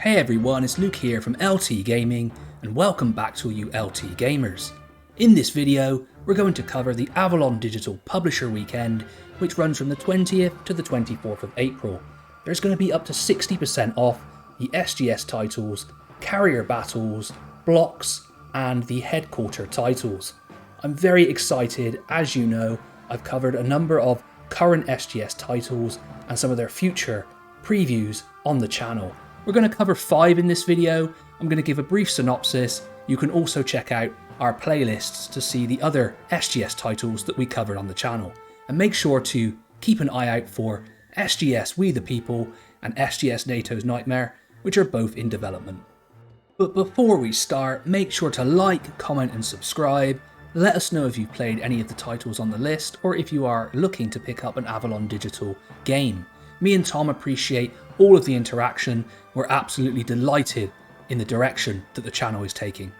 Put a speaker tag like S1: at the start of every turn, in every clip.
S1: Hey everyone, it's Luke here from LT Gaming, and welcome back to you LT Gamers. In this video, we're going to cover the Avalon Digital Publisher Weekend, which runs from the 20th to the 24th of April. There's going to be up to 60% off the SGS titles, carrier battles, blocks, and the headquarter titles. I'm very excited. As you know, I've covered a number of current SGS titles and some of their future previews on the channel. We're going to cover 5 in this video. I'm going to give a brief synopsis. You can also check out our playlists to see the other SGS titles that we covered on the channel. And make sure to keep an eye out for SGS We the People and SGS NATO's Nightmare, which are both in development. But before we start, make sure to like, comment and subscribe. Let us know if you've played any of the titles on the list or if you are looking to pick up an Avalon Digital game. Me and Tom appreciate all of the interaction. We're absolutely delighted in the direction that the channel is taking.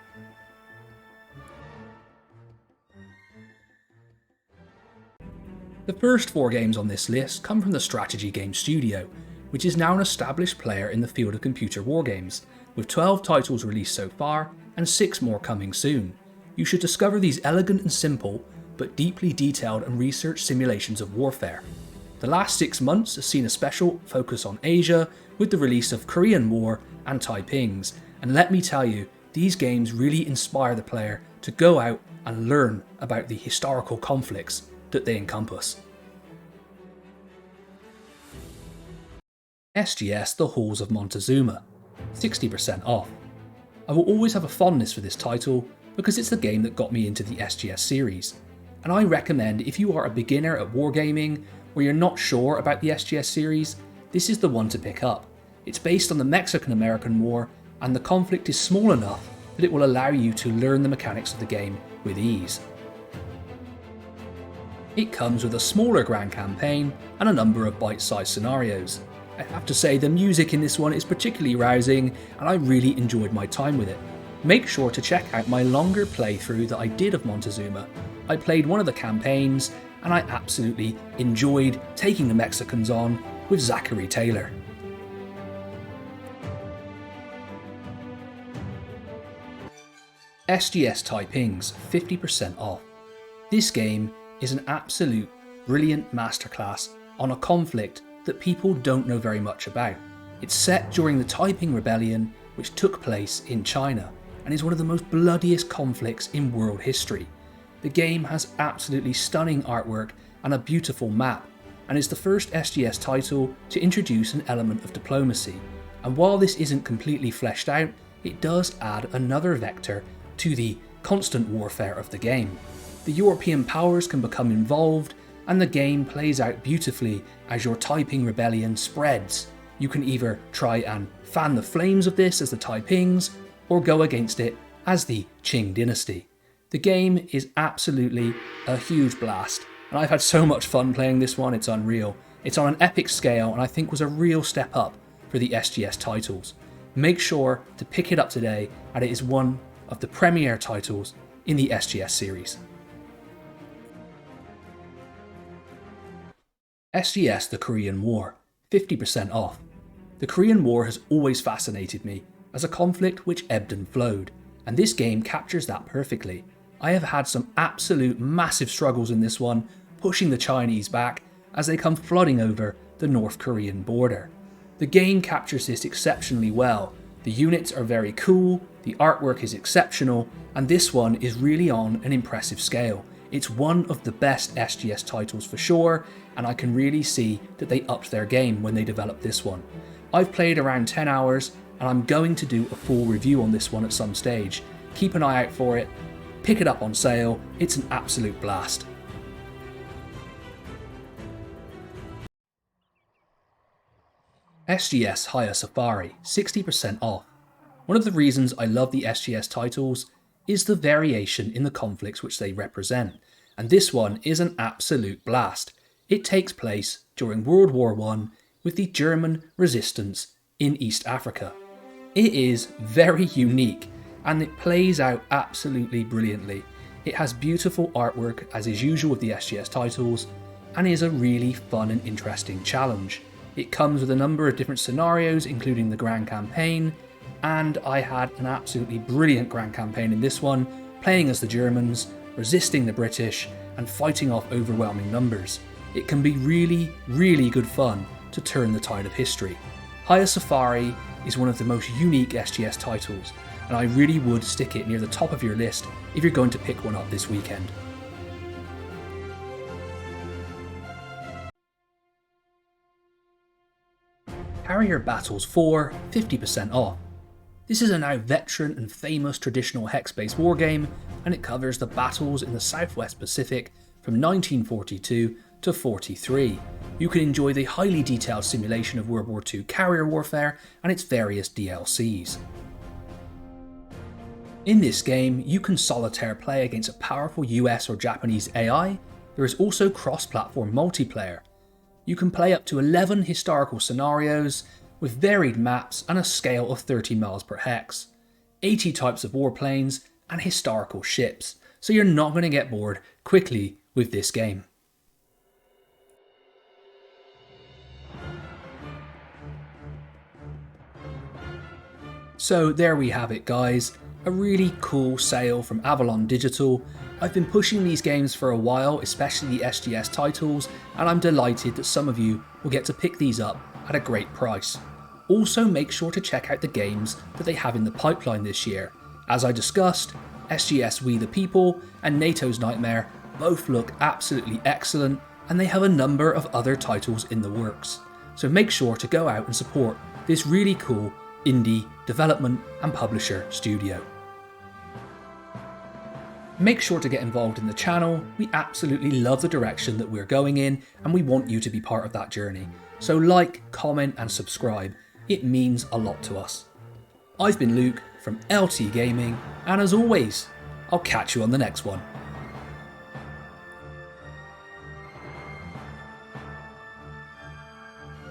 S1: The first 4 games on this list come from the Strategy Game Studio, which is now an established player in the field of computer wargames, with 12 titles released so far and 6 more coming soon. You should discover these elegant and simple, but deeply detailed and researched simulations of warfare. The last 6 months has seen a special focus on Asia with the release of Korean War and Taipings, and let me tell you, these games really inspire the player to go out and learn about the historical conflicts that they encompass. SGS The Halls of Montezuma, 60% off. I will always have a fondness for this title because it's the game that got me into the SGS series, and I recommend if you are a beginner at wargaming or you're not sure about the SGS series, this is the one to pick up. It's based on the Mexican-American War, and the conflict is small enough that it will allow you to learn the mechanics of the game with ease. It comes with a smaller grand campaign and a number of bite-sized scenarios. I have to say the music in this one is particularly rousing, and I really enjoyed my time with it. Make sure to check out my longer playthrough that I did of Montezuma. I played one of the campaigns, and I absolutely enjoyed taking the Mexicans on with Zachary Taylor. SGS Taipings, 50% off. This game is an absolute brilliant masterclass on a conflict that people don't know very much about. It's set during the Taiping Rebellion, which took place in China, and is one of the most bloodiest conflicts in world history. The game has absolutely stunning artwork and a beautiful map, and is the first SGS title to introduce an element of diplomacy. And while this isn't completely fleshed out, it does add another vector to the constant warfare of the game. The European powers can become involved, and the game plays out beautifully as your Taiping Rebellion spreads. You can either try and fan the flames of this as the Taipings, or go against it as the Qing dynasty. The game is absolutely a huge blast, and I've had so much fun playing this one, it's unreal. It's on an epic scale, and I think was a real step up for the SGS titles. Make sure to pick it up today, and it is one of the premier titles in the SGS series. SGS The Korean War, 50% off. The Korean War has always fascinated me as a conflict which ebbed and flowed, and this game captures that perfectly. I have had some absolute massive struggles in this one, pushing the Chinese back as they come flooding over the North Korean border. The game captures this exceptionally well. The units are very cool, the artwork is exceptional, and this one is really on an impressive scale. It's one of the best SGS titles for sure, and I can really see that they upped their game when they developed this one. I've played around 10 hours, and I'm going to do a full review on this one at some stage. Keep an eye out for it. Pick it up on sale, it's an absolute blast. SGS Heia Safari, 60% off. One of the reasons I love the SGS titles is the variation in the conflicts which they represent, and this one is an absolute blast. It takes place during World War I with the German resistance in East Africa. It is very unique, and it plays out absolutely brilliantly. It has beautiful artwork as is usual with the SGS titles, and is a really fun and interesting challenge. It comes with a number of different scenarios, including the Grand Campaign, and I had an absolutely brilliant Grand Campaign in this one, playing as the Germans, resisting the British, and fighting off overwhelming numbers. It can be really, really good fun to turn the tide of history. Heia Safari is one of the most unique SGS titles, and I really would stick it near the top of your list if you're going to pick one up this weekend. Carrier Battles 4, 50% off. This is a now veteran and famous traditional hex-based wargame, and it covers the battles in the Southwest Pacific from 1942 to 43. You can enjoy the highly detailed simulation of World War II carrier warfare and its various DLCs. In this game, you can solitaire play against a powerful US or Japanese AI. There is also cross-platform multiplayer. You can play up to 11 historical scenarios with varied maps and a scale of 30 miles per hex, 80 types of warplanes and historical ships, so you're not going to get bored quickly with this game. So there we have it guys, a really cool sale from Avalon Digital. I've been pushing these games for a while, especially the SGS titles, and I'm delighted that some of you will get to pick these up at a great price. Also make sure to check out the games that they have in the pipeline this year. As I discussed, SGS We the People and NATO's Nightmare both look absolutely excellent, and they have a number of other titles in the works. So make sure to go out and support this really cool indie development and publisher studio. Make sure to get involved in the channel. We absolutely love the direction that we're going in, and we want you to be part of that journey. So like, comment and subscribe. It means a lot to us. I've been Luke from LT Gaming, and as always, I'll catch you on the next one.